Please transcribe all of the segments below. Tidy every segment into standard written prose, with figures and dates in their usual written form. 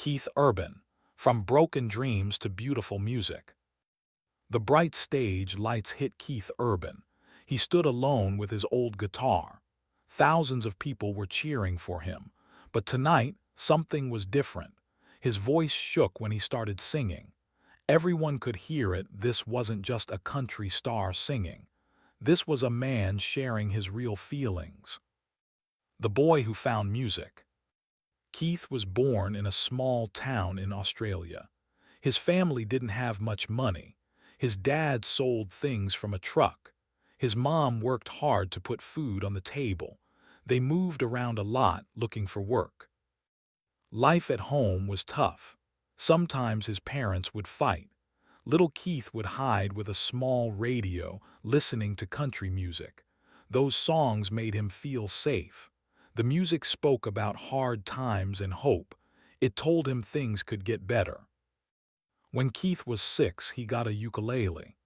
Keith Urban, From Broken Dreams to Beautiful Music. The bright stage lights hit Keith Urban. He stood alone with his old guitar. Thousands of people were cheering for him. But tonight, something was different. His voice shook when he started singing. Everyone could hear it. This wasn't just a country star singing. This was a man sharing his real feelings. The boy who found music. Keith was born in a small town in Australia. His family didn't have much money. His dad sold things from a truck. His mom worked hard to put food on the table. They moved around a lot looking for work. Life at home was tough. Sometimes his parents would fight. Little Keith would hide with a small radio, listening to country music. Those songs made him feel safe. The music spoke about hard times and hope. It told him things could get better. When Keith was 6, he got a ukulele.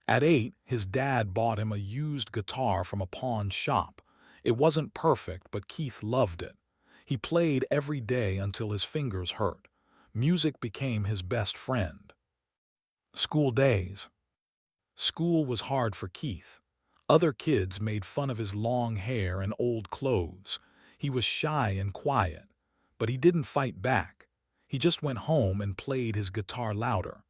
At 8, his dad bought him a used guitar from a pawn shop. It wasn't perfect, but Keith loved it. He played every day until his fingers hurt. Music became his best friend. School days. School was hard for Keith. Other kids made fun of his long hair and old clothes. He was shy and quiet, but he didn't fight back. He just went home and played his guitar louder.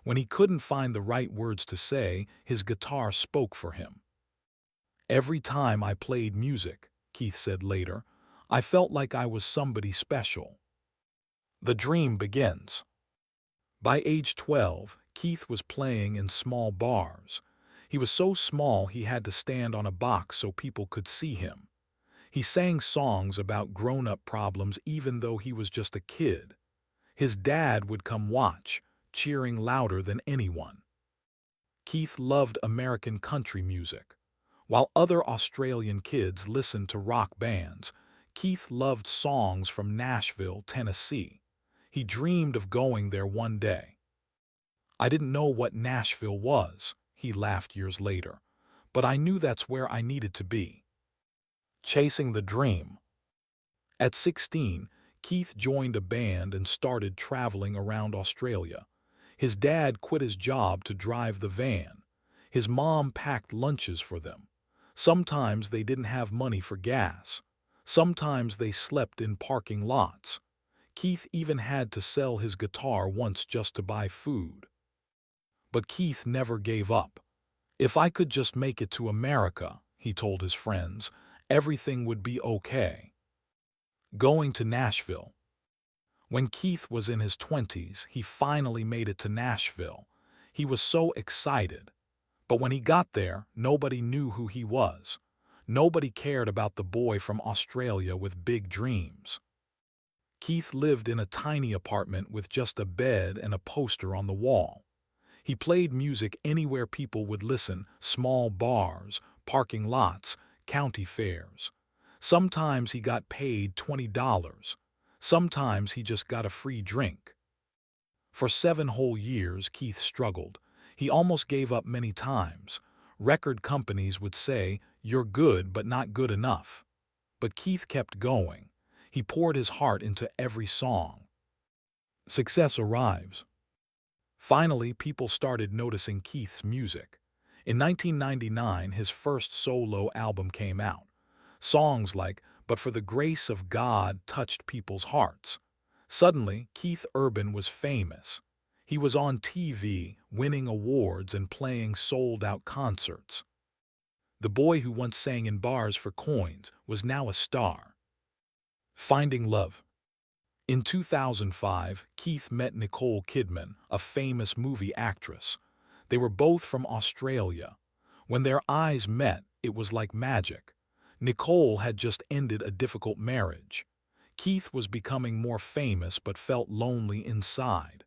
When he couldn't find the right words to say, his guitar spoke for him. Every time I played music, Keith said later, I felt like I was somebody special. The dream begins. By age 12, Keith was playing in small bars. He was so small he had to stand on a box so people could see him. He sang songs about grown-up problems even though he was just a kid. His dad would come watch, cheering louder than anyone. Keith loved American country music. While other Australian kids listened to rock bands, Keith loved songs from Nashville, Tennessee. He dreamed of going there one day. I didn't know what Nashville was, he laughed years later, but I knew that's where I needed to be. Chasing the dream. At 16, Keith joined a band and started traveling around Australia. His dad quit his job to drive the van. His mom packed lunches for them. Sometimes they didn't have money for gas. Sometimes they slept in parking lots. Keith even had to sell his guitar once just to buy food. But Keith never gave up. If I could just make it to America, he told his friends, everything would be okay. Going to Nashville. When Keith was in his 20s, he finally made it to Nashville. He was so excited. But when he got there, nobody knew who he was. Nobody cared about the boy from Australia with big dreams. Keith lived in a tiny apartment with just a bed and a poster on the wall. He played music anywhere people would listen, small bars, parking lots, county fairs. Sometimes he got paid $20. Sometimes he just got a free drink. For 7 whole years, Keith struggled. He almost gave up many times. Record companies would say, "You're good, but not good enough." But Keith kept going. He poured his heart into every song. Success arrives. Finally, people started noticing Keith's music. In 1999, his first solo album came out. Songs like "But for the Grace of God" touched people's hearts. Suddenly, Keith Urban was famous. He was on TV, winning awards and playing sold-out concerts. The boy who once sang in bars for coins was now a star. Finding love. In 2005, Keith met Nicole Kidman, a famous movie actress. They were both from Australia. When their eyes met, it was like magic. Nicole had just ended a difficult marriage. Keith was becoming more famous but felt lonely inside.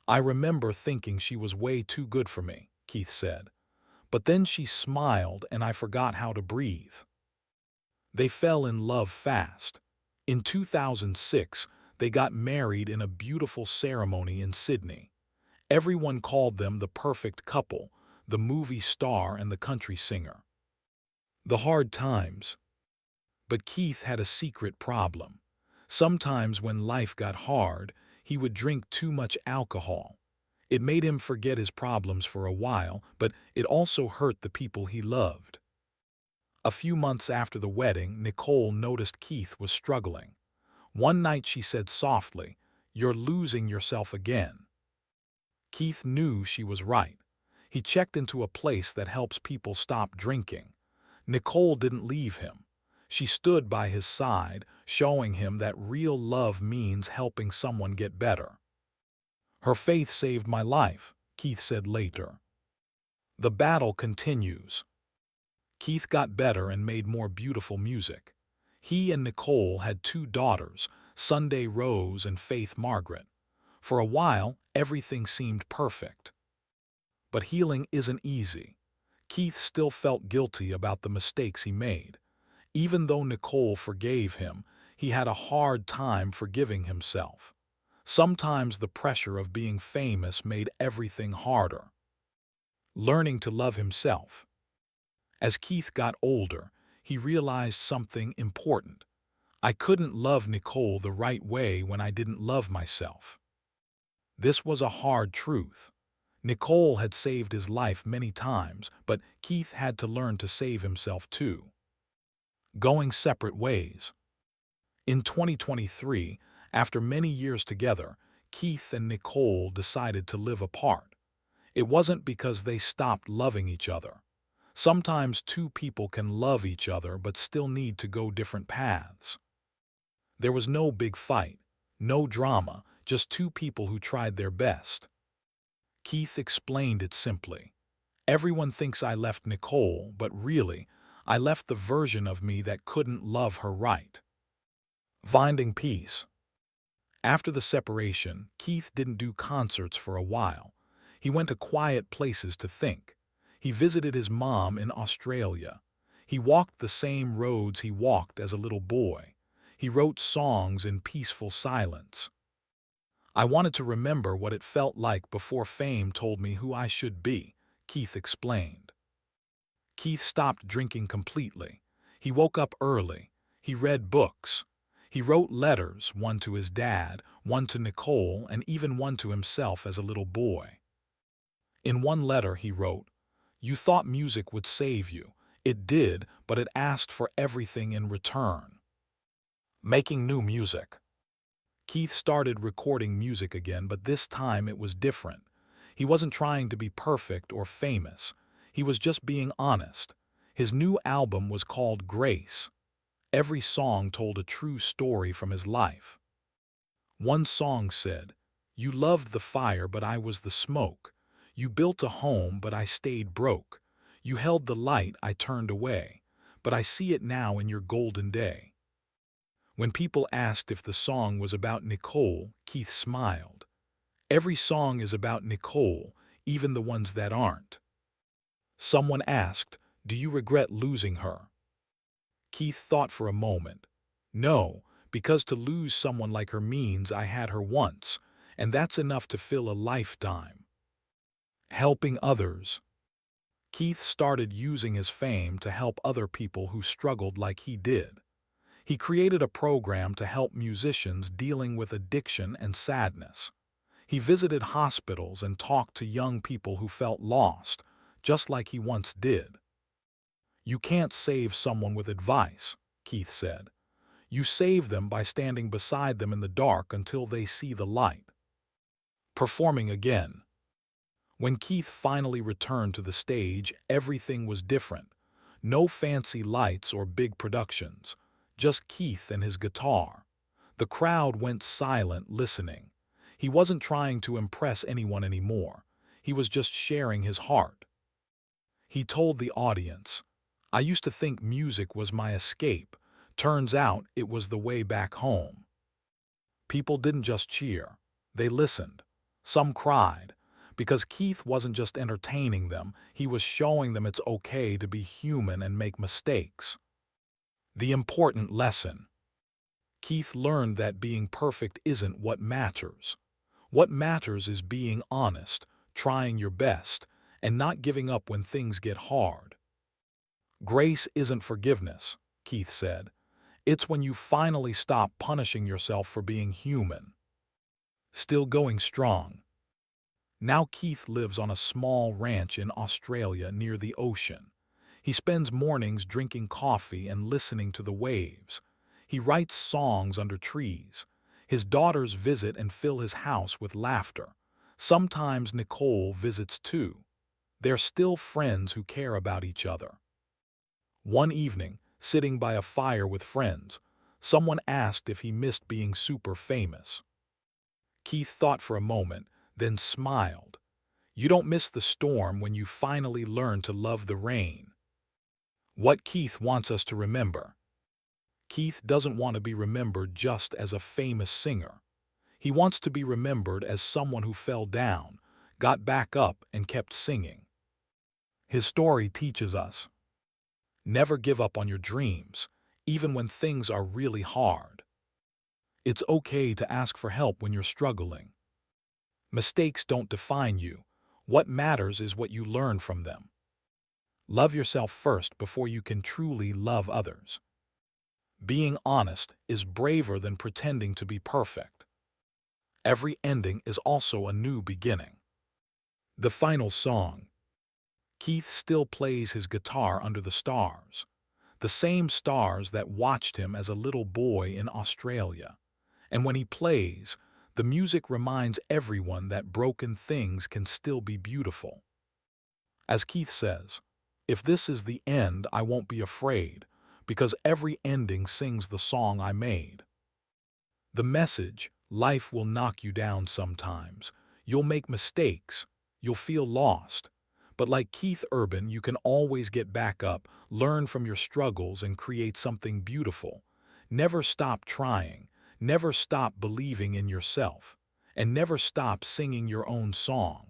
"I remember thinking she was way too good for me," Keith said. "But then she smiled and I forgot how to breathe." They fell in love fast. In 2006, they got married in a beautiful ceremony in Sydney. Everyone called them the perfect couple, the movie star and the country singer. The hard times. But Keith had a secret problem. Sometimes when life got hard, he would drink too much alcohol. It made him forget his problems for a while, but it also hurt the people he loved. A few months after the wedding, Nicole noticed Keith was struggling. One night she said softly, "You're losing yourself again." Keith knew she was right. He checked into a place that helps people stop drinking. Nicole didn't leave him. She stood by his side, showing him that real love means helping someone get better. "Her faith saved my life," Keith said later. The battle continues. Keith got better and made more beautiful music. He and Nicole had two daughters, Sunday Rose and Faith Margaret. For a while, everything seemed perfect. But healing isn't easy. Keith still felt guilty about the mistakes he made. Even though Nicole forgave him, he had a hard time forgiving himself. Sometimes the pressure of being famous made everything harder. Learning to love himself. As Keith got older, he realized something important. I couldn't love Nicole the right way when I didn't love myself. This was a hard truth. Nicole had saved his life many times, but Keith had to learn to save himself too. Going separate ways. In 2023, after many years together, Keith and Nicole decided to live apart. It wasn't because they stopped loving each other. Sometimes two people can love each other but still need to go different paths. There was no big fight, no drama, just two people who tried their best. Keith explained it simply. "Everyone thinks I left Nicole, but really, I left the version of me that couldn't love her right." Finding peace. After the separation, Keith didn't do concerts for a while. He went to quiet places to think. He visited his mom in Australia. He walked the same roads he walked as a little boy. He wrote songs in peaceful silence. "I wanted to remember what it felt like before fame told me who I should be," Keith explained. Keith stopped drinking completely. He woke up early. He read books. He wrote letters, one to his dad, one to Nicole, and even one to himself as a little boy. In one letter he wrote, "You thought music would save you. It did, but it asked for everything in return." Making new music. Keith started recording music again, but this time it was different. He wasn't trying to be perfect or famous. He was just being honest. His new album was called Grace. Every song told a true story from his life. One song said, "You loved the fire, but I was the smoke. You built a home, but I stayed broke. You held the light, I turned away. But I see it now in your golden day." When people asked if the song was about Nicole, Keith smiled. "Every song is about Nicole, even the ones that aren't." Someone asked, "Do you regret losing her?" Keith thought for a moment. "No, because to lose someone like her means I had her once, and that's enough to fill a lifetime." Helping others. Keith started using his fame to help other people who struggled like he did. He created a program to help musicians dealing with addiction and sadness. He visited hospitals and talked to young people who felt lost, just like he once did. "You can't save someone with advice," Keith said. "You save them by standing beside them in the dark until they see the light." Performing again. When Keith finally returned to the stage, everything was different. No fancy lights or big productions, just Keith and his guitar. The crowd went silent listening. He wasn't trying to impress anyone anymore. He was just sharing his heart. He told the audience, "I used to think music was my escape. Turns out it was the way back home." People didn't just cheer. They listened. Some cried. Because Keith wasn't just entertaining them, he was showing them it's okay to be human and make mistakes. The important lesson. Keith learned that being perfect isn't what matters. What matters is being honest, trying your best, and not giving up when things get hard. Grace isn't forgiveness, Keith said. It's when you finally stop punishing yourself for being human. Still going strong. Now Keith lives on a small ranch in Australia near the ocean. He spends mornings drinking coffee and listening to the waves. He writes songs under trees. His daughters visit and fill his house with laughter. Sometimes Nicole visits too. They're still friends who care about each other. One evening, sitting by a fire with friends, someone asked if he missed being super famous. Keith thought for a moment, then smiled. You don't miss the storm when you finally learn to love the rain. What Keith wants us to remember. Keith doesn't want to be remembered just as a famous singer. He wants to be remembered as someone who fell down, got back up, and kept singing. His story teaches us: never give up on your dreams, even when things are really hard. It's okay to ask for help when you're struggling. Mistakes don't define you. What matters is what you learn from them. Love yourself first before you can truly love others. Being honest is braver than pretending to be perfect. Every ending is also a new beginning. The final song. Keith still plays his guitar under the stars, the same stars that watched him as a little boy in Australia. And when he plays, the music reminds everyone that broken things can still be beautiful. As Keith says, if this is the end, I won't be afraid, because every ending sings the song I made. The message: life will knock you down sometimes. You'll make mistakes. You'll feel lost. But like Keith Urban, you can always get back up, learn from your struggles, and create something beautiful. Never stop trying. Never stop believing in yourself. And never stop singing your own song.